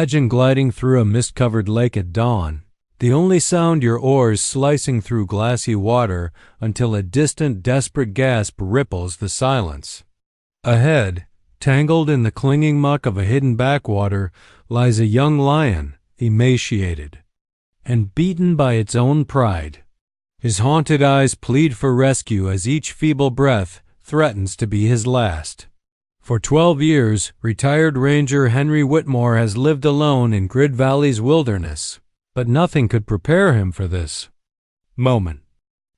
Imagine gliding through a mist-covered lake at dawn, the only sound your oars slicing through glassy water until a distant, desperate gasp ripples the silence. Ahead, tangled in the clinging muck of a hidden backwater, lies a young lion, emaciated and beaten by its own pride. His haunted eyes plead for rescue as each feeble breath threatens to be his last. For 12 years, retired Ranger Henry Whitmore has lived alone in Grid Valley's wilderness, but nothing could prepare him for this moment.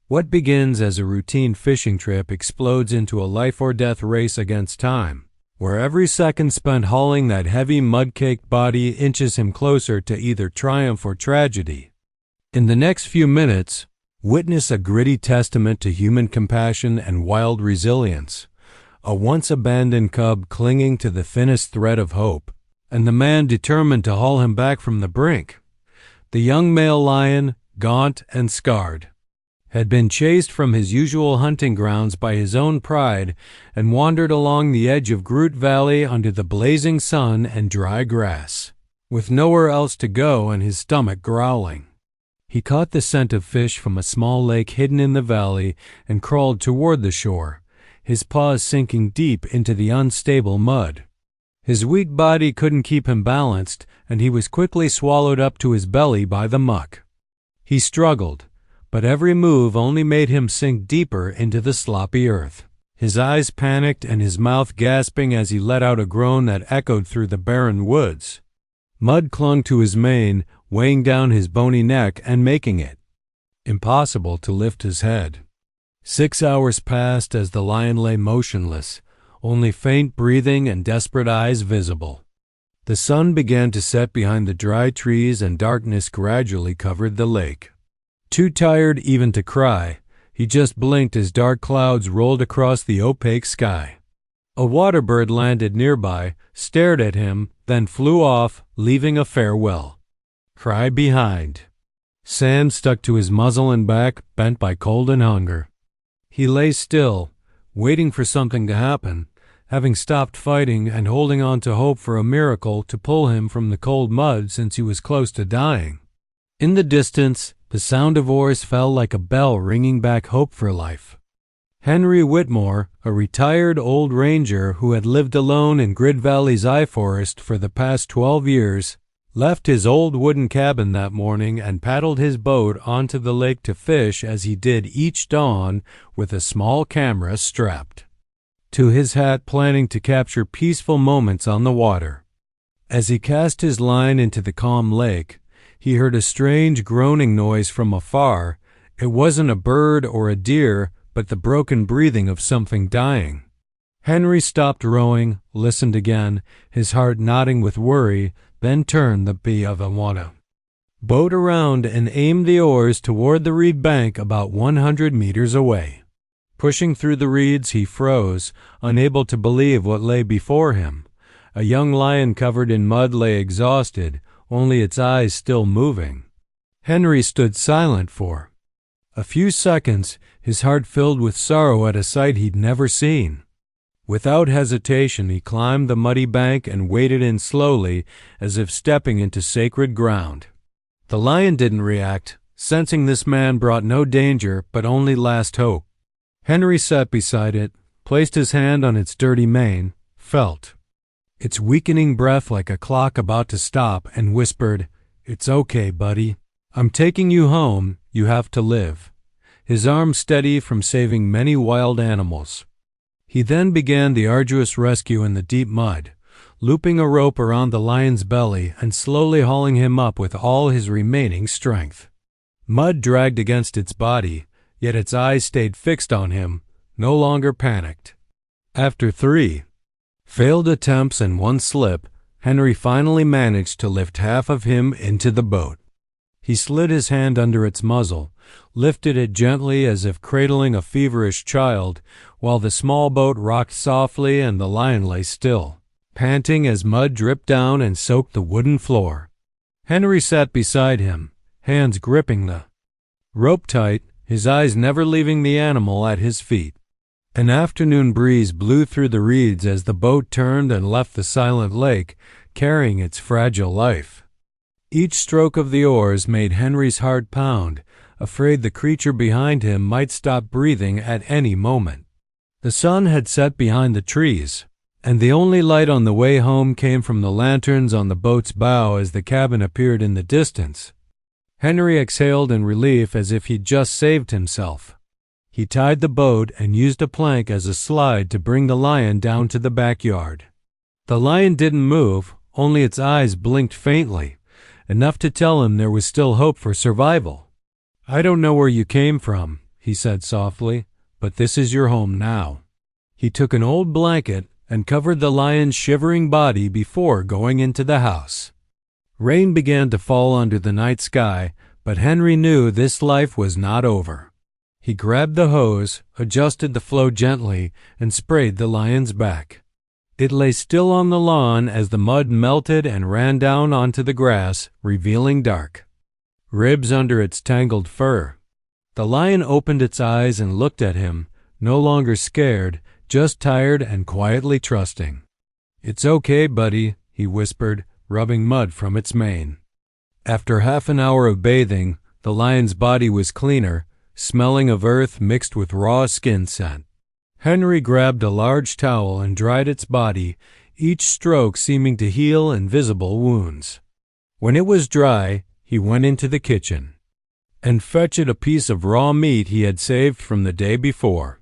What begins as a routine fishing trip explodes into a life-or-death race against time, where every second spent hauling that heavy mud-caked body inches him closer to either triumph or tragedy. In the next few minutes, witness a gritty testament to human compassion and wild resilience, a once-abandoned cub clinging to the thinnest thread of hope, and the man determined to haul him back from the brink. The young male lion, gaunt and scarred, had been chased from his usual hunting grounds by his own pride and wandered along the edge of Groot Valley under the blazing sun and dry grass, with nowhere else to go and his stomach growling. He caught the scent of fish from a small lake hidden in the valley and crawled toward the shore, his paws sinking deep into the unstable mud. His weak body couldn't keep him balanced, and he was quickly swallowed up to his belly by the muck. He struggled, but every move only made him sink deeper into the sloppy earth, his eyes panicked and his mouth gasping as he let out a groan that echoed through the barren woods. Mud clung to his mane, weighing down his bony neck and making it impossible to lift his head. 6 hours passed as the lion lay motionless, only faint breathing and desperate eyes visible. The sun began to set behind the dry trees and darkness gradually covered the lake. Too tired even to cry, he just blinked as dark clouds rolled across the opaque sky. A water bird landed nearby, stared at him, then flew off, leaving a farewell cry behind. Sand stuck to his muzzle and back, bent by cold and hunger. He lay still, waiting for something to happen, having stopped fighting and holding on to hope for a miracle to pull him from the cold mud since he was close to dying. In the distance, the sound of oars fell like a bell ringing back hope for life. Henry Whitmore, a retired old ranger who had lived alone in Grid Valley's eye forest for the past 12 years, left his old wooden cabin that morning and paddled his boat onto the lake to fish as he did each dawn with a small camera strapped to his hat, planning to capture peaceful moments on the water. As he cast his line into the calm lake, he heard a strange groaning noise from afar. It wasn't a bird or a deer, but the broken breathing of something dying. Henry stopped rowing, listened again, his heart knotting with worry, then turned the boat around and aimed the oars toward the reed bank about 100 meters away. Pushing through the reeds, he froze, unable to believe what lay before him. A young lion covered in mud lay exhausted, only its eyes still moving. Henry stood silent for a few seconds, his heart filled with sorrow at a sight he'd never seen. Without hesitation, he climbed the muddy bank and waded in slowly, as if stepping into sacred ground. The lion didn't react, sensing this man brought no danger but only last hope. Henry sat beside it, placed his hand on its dirty mane, felt its weakening breath like a clock about to stop, and whispered, "It's okay, buddy. I'm taking you home. You have to live." His arm steady from saving many wild animals. He then began the arduous rescue in the deep mud, looping a rope around the lion's belly and slowly hauling him up with all his remaining strength. Mud dragged against its body, yet its eyes stayed fixed on him, no longer panicked. After 3 failed attempts and 1 slip, Henry finally managed to lift half of him into the boat. He slid his hand under its muzzle, lifted it gently as if cradling a feverish child, while the small boat rocked softly and the lion lay still, panting as mud dripped down and soaked the wooden floor. Henry sat beside him, hands gripping the rope tight, his eyes never leaving the animal at his feet. An afternoon breeze blew through the reeds as the boat turned and left the silent lake, carrying its fragile life. Each stroke of the oars made Henry's heart pound, afraid the creature behind him might stop breathing at any moment. The sun had set behind the trees, and the only light on the way home came from the lanterns on the boat's bow as the cabin appeared in the distance. Henry exhaled in relief as if he'd just saved himself. He tied the boat and used a plank as a slide to bring the lion down to the backyard. The lion didn't move, only its eyes blinked faintly, enough to tell him there was still hope for survival. "I don't know where you came from," he said softly, "but this is your home now." He took an old blanket and covered the lion's shivering body before going into the house. Rain began to fall under the night sky, but Henry knew this life was not over. He grabbed the hose, adjusted the flow gently, and sprayed the lion's back. It lay still on the lawn as the mud melted and ran down onto the grass, revealing dark ribs under its tangled fur. The lion opened its eyes and looked at him, no longer scared, just tired and quietly trusting. "It's okay, buddy," he whispered, rubbing mud from its mane. After half an hour of bathing, the lion's body was cleaner, smelling of earth mixed with raw skin scent. Henry grabbed a large towel and dried its body, each stroke seeming to heal invisible wounds. When it was dry, he went into the kitchen and fetched a piece of raw meat he had saved from the day before.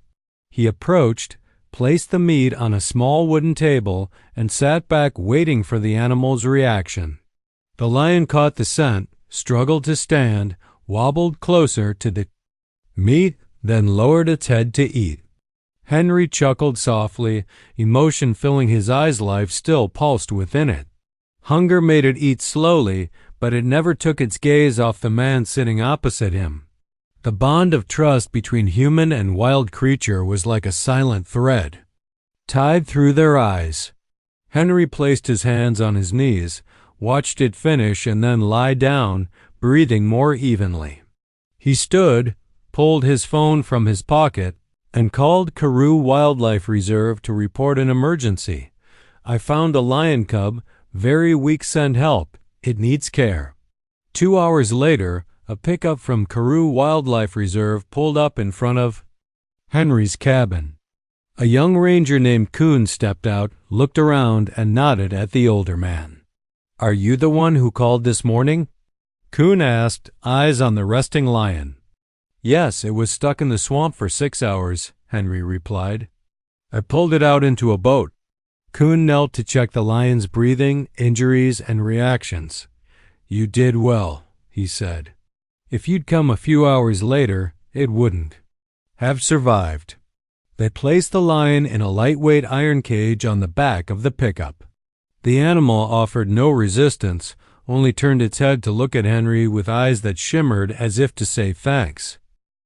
He approached, placed the meat on a small wooden table, and sat back waiting for the animal's reaction. The lion caught the scent, struggled to stand, wobbled closer to the meat, then lowered its head to eat. Henry chuckled softly, emotion filling his eyes. Life still pulsed within it. Hunger made it eat slowly, but it never took its gaze off the man sitting opposite him. The bond of trust between human and wild creature was like a silent thread, tied through their eyes. Henry placed his hands on his knees, watched it finish, and then lie down, breathing more evenly. He stood, pulled his phone from his pocket, and called Karoo Wildlife Reserve to report an emergency. "I found a lion cub, very weak, send help. It needs care." 2 hours later, a pickup from Karoo Wildlife Reserve pulled up in front of Henry's cabin. A young ranger named Coon stepped out, looked around, and nodded at the older man. "Are you the one who called this morning?" Coon asked, eyes on the resting lion. "Yes, it was stuck in the swamp for 6 hours," Henry replied. "I pulled it out into a boat." Coon knelt to check the lion's breathing, injuries, and reactions. "You did well," he said. "If you'd come a few hours later, it wouldn't have survived." They placed the lion in a lightweight iron cage on the back of the pickup. The animal offered no resistance, only turned its head to look at Henry with eyes that shimmered as if to say thanks.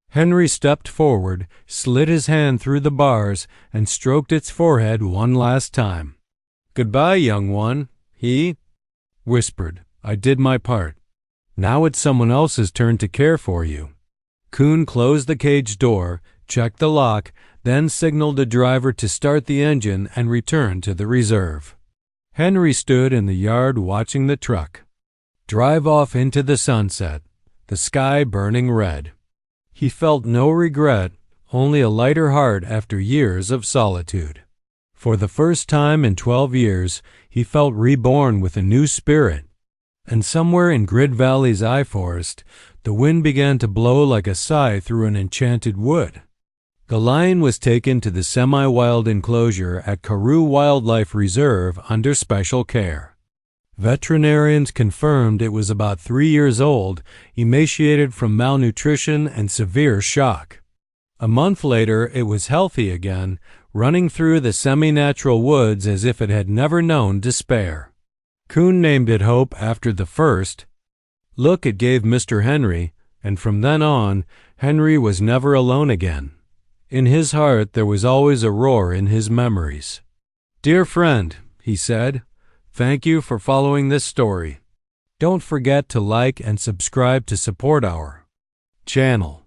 Henry stepped forward, slid his hand through the bars, and stroked its forehead one last time. "Goodbye, young one," he whispered. "I did my part. Now it's someone else's turn to care for you." Coon closed the cage door, checked the lock, then signaled the driver to start the engine and return to the reserve. Henry stood in the yard watching the truck drive off into the sunset, the sky burning red. He felt no regret, only a lighter heart after years of solitude. For the first time in 12 years, he felt reborn with a new spirit. And somewhere in Grid Valley's eye forest, the wind began to blow like a sigh through an enchanted wood. The lion was taken to the semi-wild enclosure at Karoo Wildlife Reserve under special care. Veterinarians confirmed it was about 3 years old, emaciated from malnutrition and severe shock. A month later, it was healthy again, running through the semi-natural woods as if it had never known despair. Coon named it Hope after the first look it gave Mr. Henry, and from then on, Henry was never alone again. In his heart, there was always a roar in his memories. "Dear friend," he said, "thank you for following this story. Don't forget to like and subscribe to support our channel."